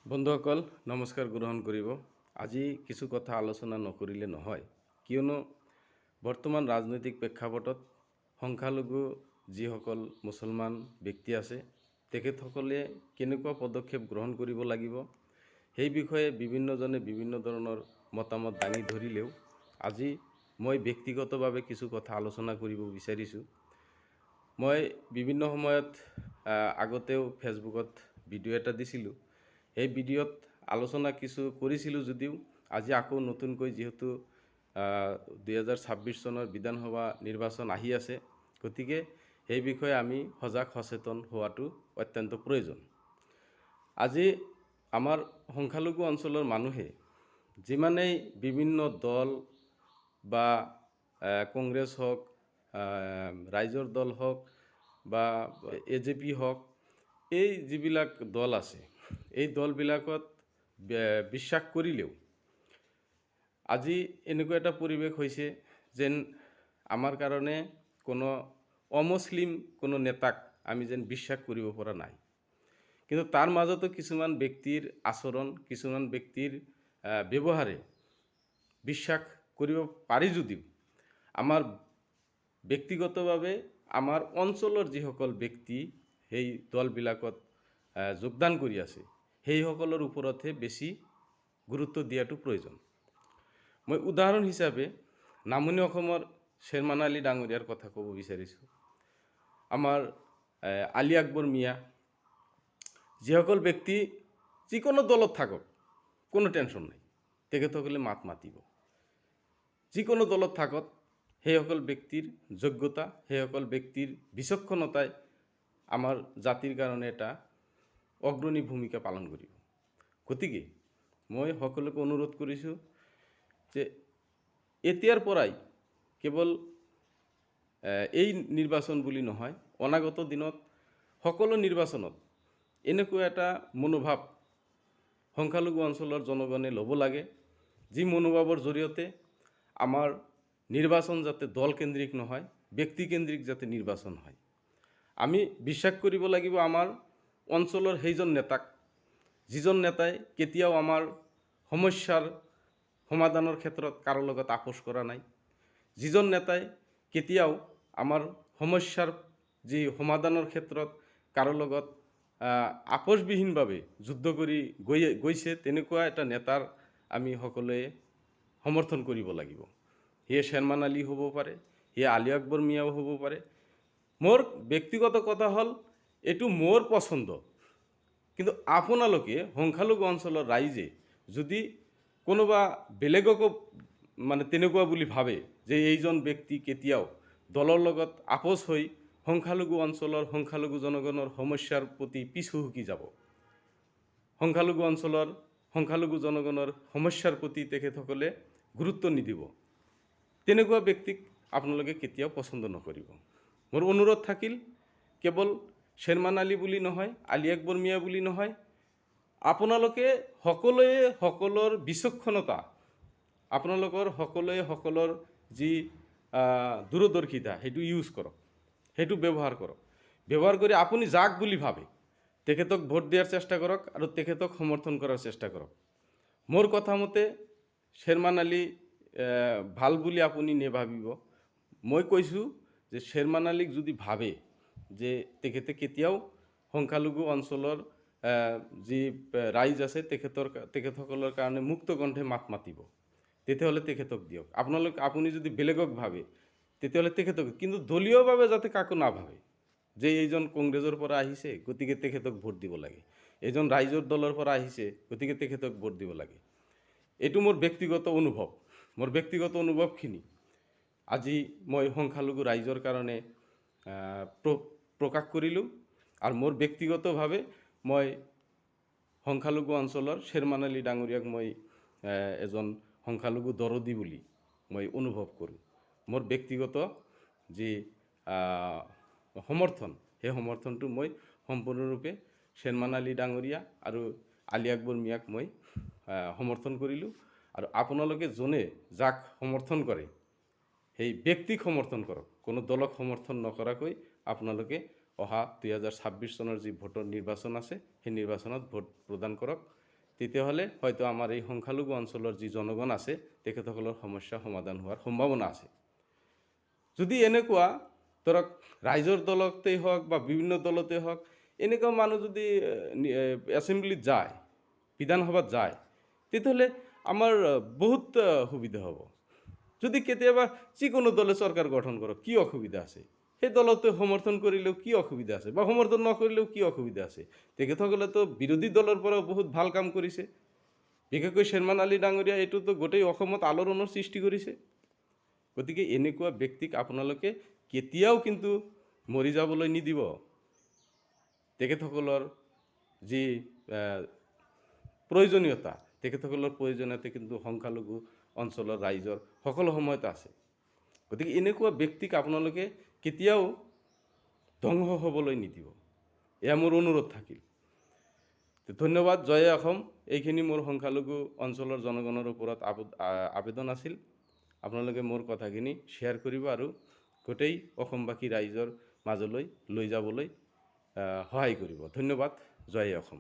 বন্ধুসকল নমস্কাৰ গ্ৰহণ কৰিব। আজি কিছু কথা আলোচনা নকৰিলে নহয়, কিয়নো বৰ্তমান ৰাজনৈতিক প্ৰেক্ষাপটত সংখ্যালঘু যিসকল মুছলমান ব্যক্তি আছে তেখেতসকলে কেনেকুৱা পদক্ষেপ গ্ৰহণ কৰিব লাগিব সেই বিষয়ে বিভিন্নজনে বিভিন্ন ধৰণৰ মতামত দাঙি ধৰিলেও আজি মই ব্যক্তিগতভাৱে কিছু কথা আলোচনা কৰিব বিচাৰিছোঁ। মই বিভিন্ন সময়ত আগতেও ফেচবুকত ভিডিঅ' এটা দিছিলোঁ। এই ভিডিঅ'ত আলোচনা কিছু কৰিছিলোঁ যদিও আজি আকৌ নতুনকৈ যিহেতু 2026 চনৰ বিধানসভা নিৰ্বাচন আহি আছে, গতিকে এই বিষয়ে আমি সজাগ সচেতন হোৱাটো অত্যন্ত প্ৰয়োজন। আজি আমাৰ সংখ্যালঘু অঞ্চলৰ মানুহে যিমানেই বিভিন্ন দল বা কংগ্ৰেছ হওক, ৰাইজৰ দল হওক বা AJP হওক, এই যিবিলাক দল আছে এই দলবিলাকত বিশ্বাস কৰিলেও আজি এনেকুৱা এটা পৰিৱেশ হৈছে যেন আমাৰ কাৰণে কোনো অমুসলিম কোনো নেতাক আমি যেন বিশ্বাস কৰিব পৰা নাই। কিন্তু তাৰ মাজতো কিছুমান ব্যক্তিৰ আচৰণ, কিছুমান ব্যক্তিৰ ব্যৱহাৰে বিশ্বাস কৰিব পাৰি যদিও আমাৰ ব্যক্তিগতভাৱে আমাৰ অঞ্চলৰ যিসকল ব্যক্তি সেই দলবিলাকত যোগদান কৰি আছে সেইসকলৰ ওপৰতহে বেছি গুৰুত্ব দিয়াটো প্ৰয়োজন। মই উদাহৰণ হিচাপে নামনি অসমৰ শ্বেৰমান আলী ডাঙৰীয়াৰ কথা ক'ব বিচাৰিছোঁ। আমাৰ আলী আকবৰ মিয়া, যিসকল ব্যক্তি যিকোনো দলত থাকক কোনো টেনশ্যন নাই, তেখেতসকলে মাত মাতিব। যিকোনো দলত থাকক সেইসকল ব্যক্তিৰ যোগ্যতা, সেইসকল ব্যক্তিৰ বিচক্ষণতাই আমাৰ জাতিৰ কাৰণে এটা অগ্ৰণী ভূমিকা পালন কৰিব। গতিকে মই সকলোকে অনুৰোধ কৰিছোঁ যে এতিয়াৰ পৰাই কেৱল এই নিৰ্বাচন বুলি নহয়, অনাগত দিনত সকলো নিৰ্বাচনত এনেকুৱা এটা মনোভাৱ সংখ্যালঘু অঞ্চলৰ জনগণে ল'ব লাগে, যি মনোভাৱৰ জৰিয়তে আমাৰ নিৰ্বাচন যাতে দলকেন্দ্ৰিক নহয়, ব্যক্তিকেন্দ্ৰিক যাতে নিৰ্বাচন হয়। আমি বিশ্বাস কৰিব লাগিব আমাৰ অঞ্চলৰ সেইজন নেতাক, যিজন নেতাই কেতিয়াও আমাৰ সমস্যাৰ সমাধানৰ ক্ষেত্ৰত কাৰো লগত আপোচ কৰা নাই, যিজন নেতাই কেতিয়াও আমাৰ সমস্যাৰ যি সমাধানৰ ক্ষেত্ৰত কাৰো লগত আপোচবিহীনভাৱে যুদ্ধ কৰি গৈছে, তেনেকুৱা এটা নেতাৰ আমি সকলোৱে সমৰ্থন কৰিব লাগিব। সেয়ে শ্বেৰমান আলী হ'ব পাৰে, সেয়ে আলী আকবৰ মিয়াও হ'ব পাৰে। মোৰ ব্যক্তিগত কথা হ'ল এইটো মোৰ পচন্দ, কিন্তু আপোনালোকে সংখ্যালঘু অঞ্চলৰ ৰাইজে যদি কোনোবা বেলেগকো তেনেকুৱা বুলি ভাবে যে এইজন ব্যক্তি কেতিয়াও দলৰ লগত আপোচ হৈ সংখ্যালঘু অঞ্চলৰ সংখ্যালঘু জনগণৰ সমস্যাৰ প্ৰতি পিছ হুহুকি যাব, সংখ্যালঘু অঞ্চলৰ সংখ্যালঘু জনগণৰ সমস্যাৰ প্ৰতি তেখেতসকলে গুৰুত্ব নিদিব, তেনেকুৱা ব্যক্তিক আপোনালোকে কেতিয়াও পচন্দ নকৰিব। মোৰ অনুৰোধ থাকিল কেৱল শ্বেৰমান আলী বুলি নহয়, আলী আকবৰ মিয়া বুলি নহয়, আপোনালোকে সকলোৱে সকলৰ বিচক্ষণতা, আপোনালোকৰ সকলোৱে সকলৰ যি দূৰদৰ্শিতা সেইটো ইউজ কৰক, সেইটো ব্যৱহাৰ কৰক। ব্যৱহাৰ কৰি আপুনি যাক বুলি ভাবে তেখেতক ভোট দিয়াৰ চেষ্টা কৰক আৰু তেখেতক সমৰ্থন কৰাৰ চেষ্টা কৰক। মোৰ কথা মতে শ্বেৰমান আলী ভাল বুলি আপুনি নেভাবিব। মই কৈছোঁ যে শ্বেৰমান আলীক যদি ভাবে যে তেখেতে কেতিয়াও সংখ্যালঘু অঞ্চলৰ যি ৰাইজ আছে তেখেতসকলৰ কাৰণে মুক্ত কণ্ঠে মাত মাতিব, তেতিয়াহ'লে তেখেতক দিয়ক। আপুনি যদি বেলেগক ভাবে তেতিয়াহ'লে তেখেতক, কিন্তু দলীয়ভাৱে যাতে কাকো নাভাবে যে এইজন কংগ্ৰেছৰ পৰা আহিছে গতিকে তেখেতক ভোট দিব লাগে, এইজন ৰাইজৰ দলৰ পৰা আহিছে গতিকে তেখেতক ভোট দিব লাগে। এইটো মোৰ ব্যক্তিগত অনুভৱ। মোৰ ব্যক্তিগত অনুভৱখিনি আজি মই সংখ্যালঘু ৰাইজৰ কাৰণে প্ৰকাশ কৰিলোঁ। আৰু মোৰ ব্যক্তিগতভাৱে মই সংখ্যালঘু অঞ্চলৰ শ্বেৰমান আলী ডাঙৰীয়াক মই এজন সংখ্যালঘু দৰদী বুলি মই অনুভৱ কৰোঁ। মোৰ ব্যক্তিগত যি সমৰ্থন, সেই সমৰ্থনটো মই সম্পূৰ্ণৰূপে শ্বেৰমান আলী ডাঙৰীয়া আৰু আলী আকবৰ মিয়াক মই সমৰ্থন কৰিলোঁ। আৰু আপোনালোকে যোনে যাক সমৰ্থন কৰে সেই ব্যক্তিক সমৰ্থন কৰক, কোনো দলক সমৰ্থন নকৰাকৈ আপোনালোকে অহা 2026 চনৰ যি ভোটৰ নিৰ্বাচন আছে সেই নিৰ্বাচনত ভোট প্ৰদান কৰক। তেতিয়াহ'লে হয়তো আমাৰ এই সংখ্যালঘু অঞ্চলৰ যি জনগণ আছে তেখেতসকলৰ সমস্যা সমাধান হোৱাৰ সম্ভাৱনা আছে। যদি এনেকুৱা ধৰক ৰাইজৰ দলতেই হওক বা বিভিন্ন দলতেই হওক এনেকুৱা মানুহ যদি এছেম্বলিত যায়, বিধানসভাত যায়, তেতিয়াহ'লে আমাৰ বহুত সুবিধা হ'ব। যদি কেতিয়াবা যিকোনো দলে চৰকাৰ গঠন কৰক, কি অসুবিধা আছে? সেই দলতে সমৰ্থন কৰিলেও কি অসুবিধা আছে, বা সমৰ্থন নকৰিলেও কি অসুবিধা আছে? তেখেতসকলেতো বিৰোধী দলৰ পৰাও বহুত ভাল কাম কৰিছে। বিশেষকৈ শ্বেৰমান আলী ডাঙৰীয়া এইটোতো গোটেই অসমত আলোড়নৰ সৃষ্টি কৰিছে। গতিকে এনেকুৱা ব্যক্তিক আপোনালোকে কেতিয়াও কিন্তু মৰি যাবলৈ নিদিব। তেখেতসকলৰ যি প্ৰয়োজনীয়তা, তেখেতসকলৰ প্ৰয়োজনীয়তা কিন্তু সংখ্যালঘু অঞ্চলৰ ৰাইজৰ সকলো সময়তে আছে। গতিকে এনেকুৱা ব্যক্তিক আপোনালোকে কেতিয়াও ধ্বংস হ'বলৈ নিদিব, এয়া মোৰ অনুৰোধ থাকিল। ধন্যবাদ। জয় অসম। এইখিনি মোৰ সংখ্যালঘু অঞ্চলৰ জনগণৰ ওপৰত আবেদন আছিল। আপোনালোকে মোৰ কথাখিনি শ্বেয়াৰ কৰিব আৰু গোটেই অসমবাসী ৰাইজৰ মাজলৈ লৈ যাবলৈ সহায় কৰিব। ধন্যবাদ। জয় অসম।